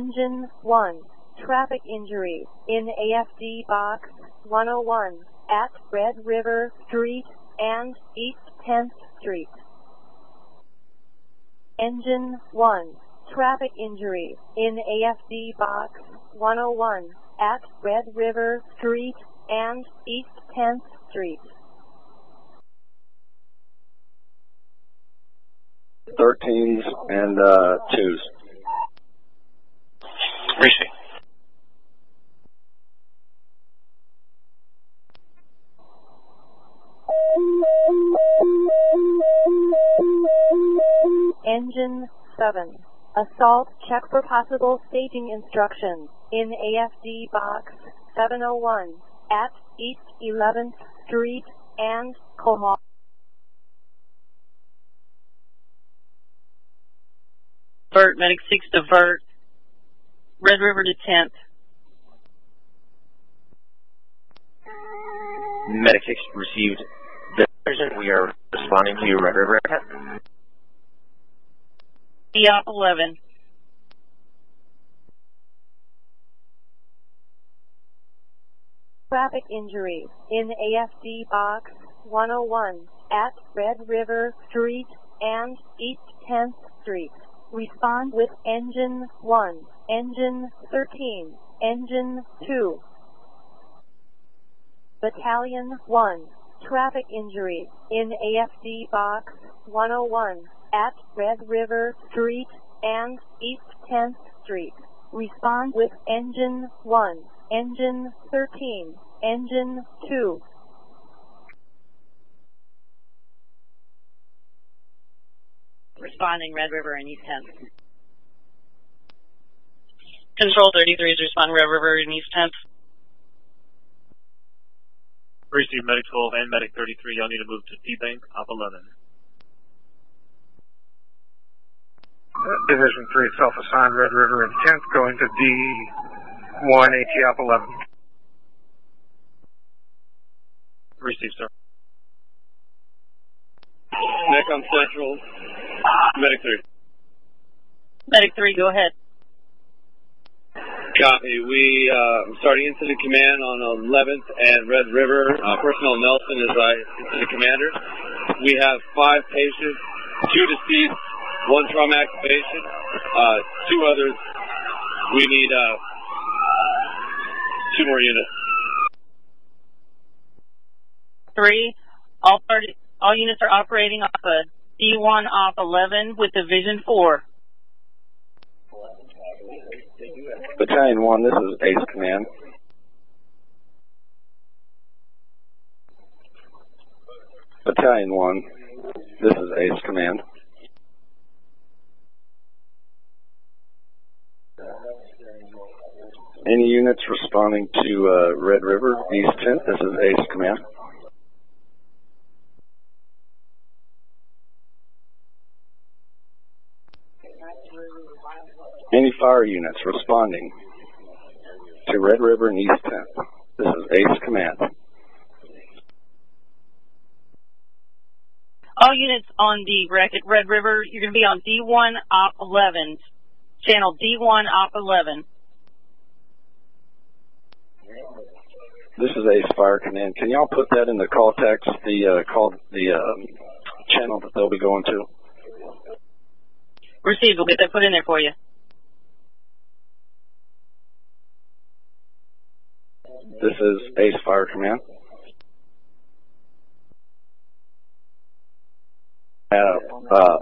Engine 1. Traffic injury in AFD Box 101 at Red River Street and East 10th Street. Engine 1. Traffic injury in AFD Box 101 at Red River Street and East 10th Street. 13s and 2s. Receive. Engine 7. Assault check for possible staging instructions in AFD Box 701 at East 11th Street and Cohog. Divert, Medic 6 divert, Red River to 10th. Medic 6 received the version. We are responding to your Red River. EOP 11. Traffic injury in AFD Box 101 at Red River Street and East 10th Street. Respond with Engine 1, Engine 13, Engine 2. Battalion 1. Traffic injury in AFD Box 101 at Red River Street and East 10th Street. Respond with Engine 1, Engine 13, Engine 2. Responding Red River and East 10th. Control 33 is responding Red River and East 10th. Receive Medic 12 and Medic 33. Y'all need to move to D-Bank, Op 11. Division 3 self-assigned Red River and 10th going to D1 AT Op 11. Receive, sir. Neck on Central. Medic 3. Medic 3, go ahead. Copy. We starting incident command on 11th and Red River. Personnel Nelson is incident commander. We have 5 patients, 2 deceased, 1 traumatic patient, 2 others. We need 2 more units. 3, all units are operating off a D1 Op 11 with Division 4. Battalion 1, this is Ace Command. Battalion 1, this is Ace Command. Any units responding to Red River, East 10th, this is Ace Command. Any fire units responding to Red River and East 10th, this is Ace Command. All units on the wreck at Red River, you're going to be on D1 Op 11, channel D1 Op 11. This is Ace Fire Command. Can y'all put that in the call text, the channel that they'll be going to? Received. We'll get that put in there for you. This is Ace Fire Command.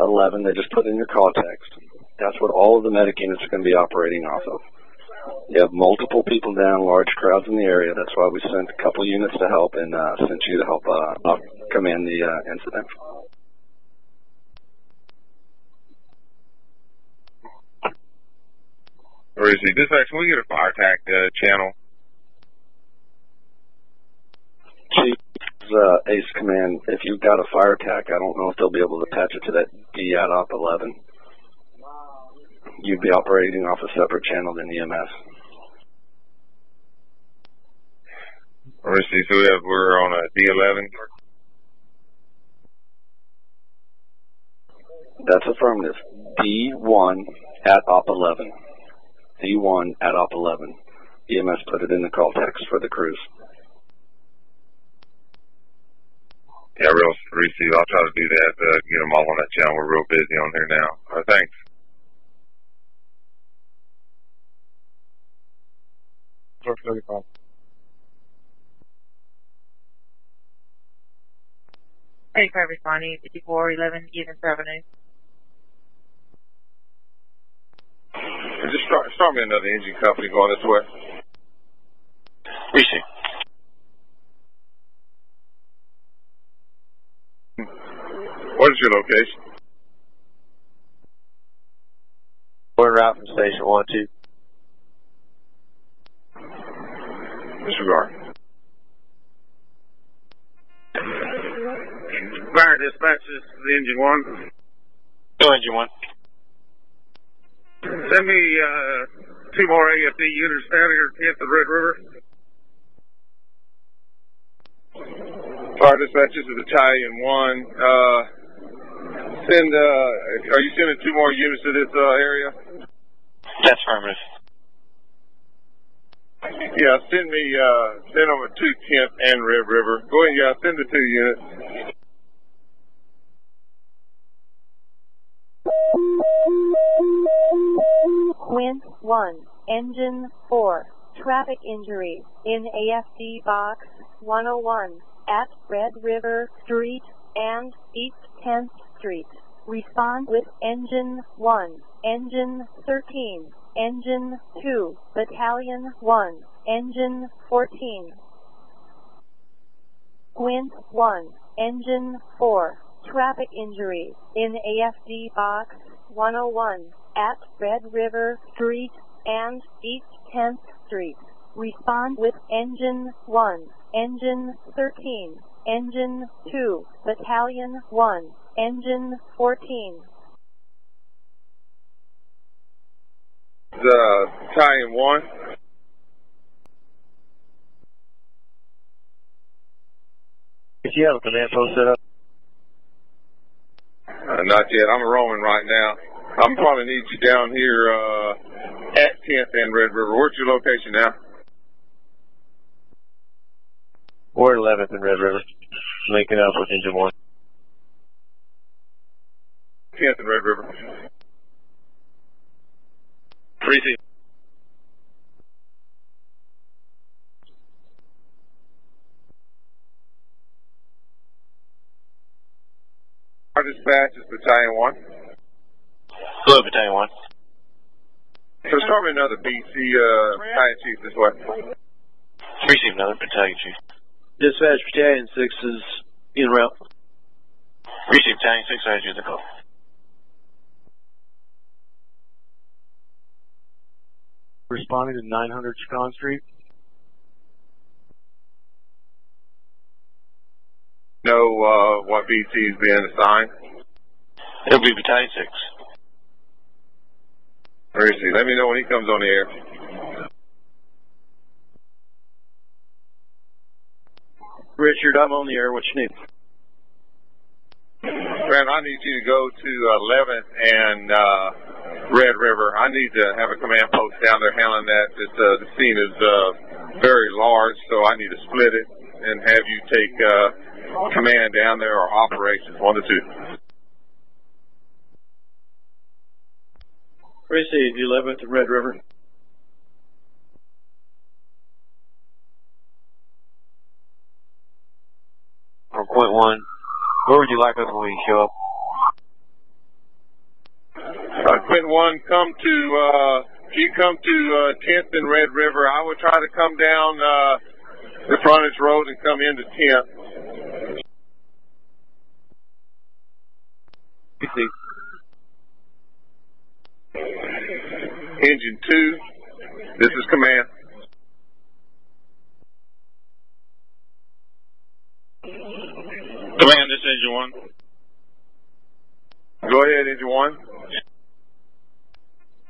11, they just put in your call text. That's what all of the medic units are going to be operating off of. You have multiple people down, large crowds in the area. That's why we sent a couple units to help and sent you to help command the incident. Or is he dispatch? Can we get a fire attack channel? Chief, Ace Command, if you've got a fire attack, I don't know if they'll be able to patch it to that D at Op 11. You'd be operating off a separate channel than EMS. Or is he, so we're on a D11? That's affirmative. D1 at Op 11. D1 at op 11. EMS put it in the call text for the crews. Yeah, real receive. I'll try to do that, get them all on that channel. We're real busy on here now. Thanks. North 35. Responding 5411 Evans Avenue. Just start me another engine company going this way. Receive. What is your location? We're en route from station 1-2. Disregard. Fire dispatches, the engine 1. Go engine 1. Send me 2 more AFD units down here at the Red River. Fire dispatches is Battalion 1. Are you sending 2 more units to this area? That's affirmative. Yeah, send over to 10th and Red River. Go ahead, yeah, send the 2 units. Quint 1, Engine 4, traffic injury in AFD Box 101 at Red River Street and East 10th Street. Respond with Engine 1, Engine 13, Engine 2, Battalion 1, Engine 14. Quint 1, Engine 4, traffic injury in AFD Box 101 at Red River Street and East 10th Street. Respond with Engine 1, Engine 13, Engine 2, Battalion 1, Engine 14. Battalion 1. If you have a command post set up? Not yet. I'm roaming right now. I'm probably need you down here at 10th and Red River. Where's your location now? We're at 11th and Red River, linking up with engine 1. 10th and Red River. Receive. Our dispatch is Battalion 1. Hello, Battalion 1. So start me another BC Battalion Chief this way. Receive another Battalion Chief. Dispatch Battalion 6 is en route. Receive Battalion 6, I heard you the call. Responding to 900 Chicon Street. Know what BC is being assigned? It'll be Battalion 6. Where is he? Let me know when he comes on the air. Richard, I'm on the air. What you need? Grant, I need you to go to 11th and Red River. I need to have a command post down there handling that. The scene is very large, so I need to split it and have you take command down there or operations, 1 to 2. Receive 11th and Red River. From point 1, where would you like us when we show up? Quint 1, come to, if you come to 10th and Red River, I would try to come down the frontage road and come into 10th. Receive. Engine 2, this is command. Command, this is engine 1. Go ahead, engine 1.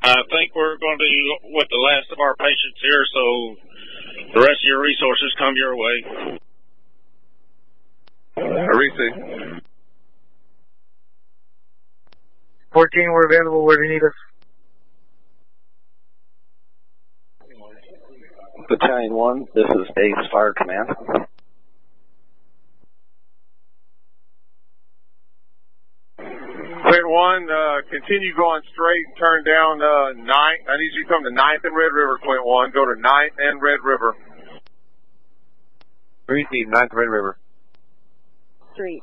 I think we're going to be with the last of our patients here, so the rest of your resources come your way. Receive. 14, we're available where you need us. Battalion 1, this is Ace Fire Command. Clear 1, continue going straight, turn down 9th. I need you to come to 9th and Red River, Quint 1. Go to 9th and Red River. Receive 9th Red River. Street.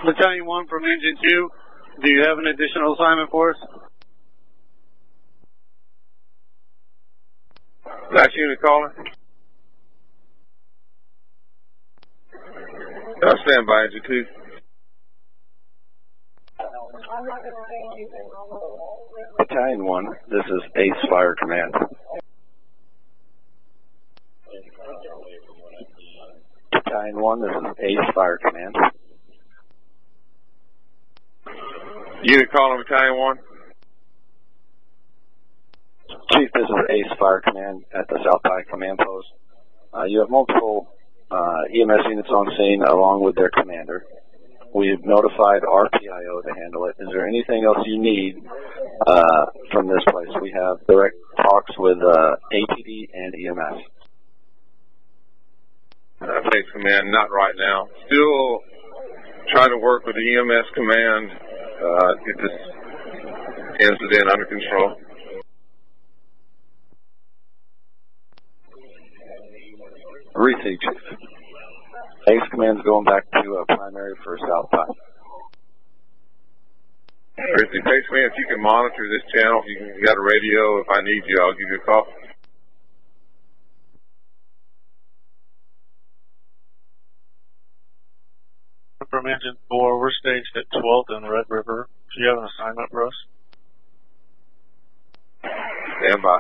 Battalion 1 from Engine 2, do you have an additional assignment for us? Last unit calling. Stand by, Engine 2. Battalion 1, this is Ace Fire Command. Battalion 1, this is Ace Fire Command. Unit calling Battalion 1. Chief, this is Ace Fire Command at the South Pike Command Post. You have multiple EMS units on scene along with their commander. We've notified our PIO to handle it. Is there anything else you need from this place? We have direct talks with APD and EMS. Thanks, Command. Not right now. Still trying to work with the EMS Command, get this incident under control. Receive, Chief. Ace Command's going back to primary for South Pike. Receive. Ace Command, if you can monitor this channel, if you got a radio, if I need you, I'll give you a call. From Engine 4, we're staged at 12th and Red River. Do you have an assignment for us? Stand by.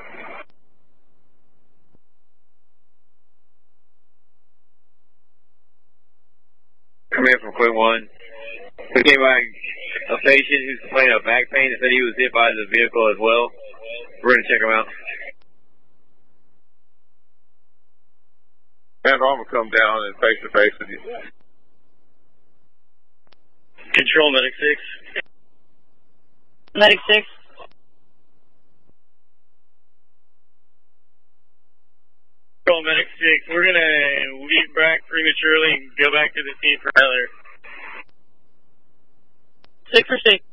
Command from Quint 1. We came by a patient who's complaining of back pain and said he was hit by the vehicle as well. We're going to check him out. And I'm going to come down and face to face with you. Control Medic 6. Medic 6. Control Medic 6. We're going to leave back prematurely and go back to the scene for another. 6 for 6.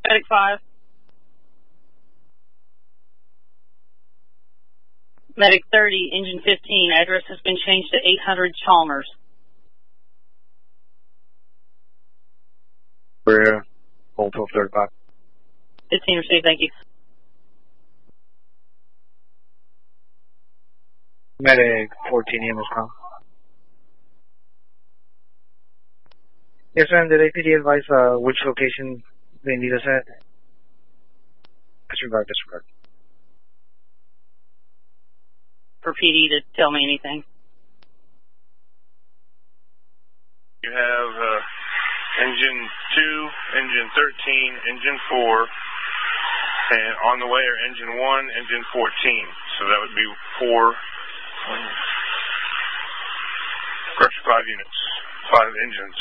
Medic 5. Medic 30, Engine 15. Address has been changed to 800 Chalmers. We're here. Hold 1235. 15 received, thank you. Medic 14 EMS call. Yes, ma'am. Did APD advise which location they need us at? Disregard. For PD to tell me anything. You have Engine 2, Engine 13, Engine 4, and on the way are Engine 1, Engine 14. So that would be 4, 5 units, 5 engines.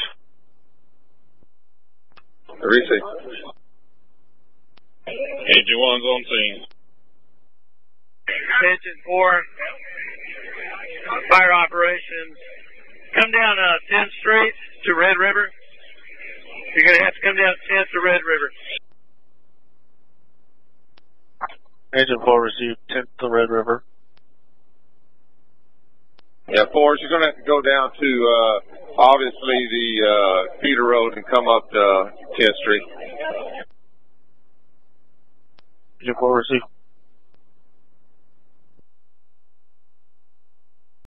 Receive. Engine 1's on scene. Engine 4, fire operations. Come down 10th Street to Red River. You're going to have to come down 10th to Red River. Engine 4 received 10th to Red River. Yeah, Forrest, you're going to have to go down to, obviously, the feeder road and come up to 10th Street. Engine 4 received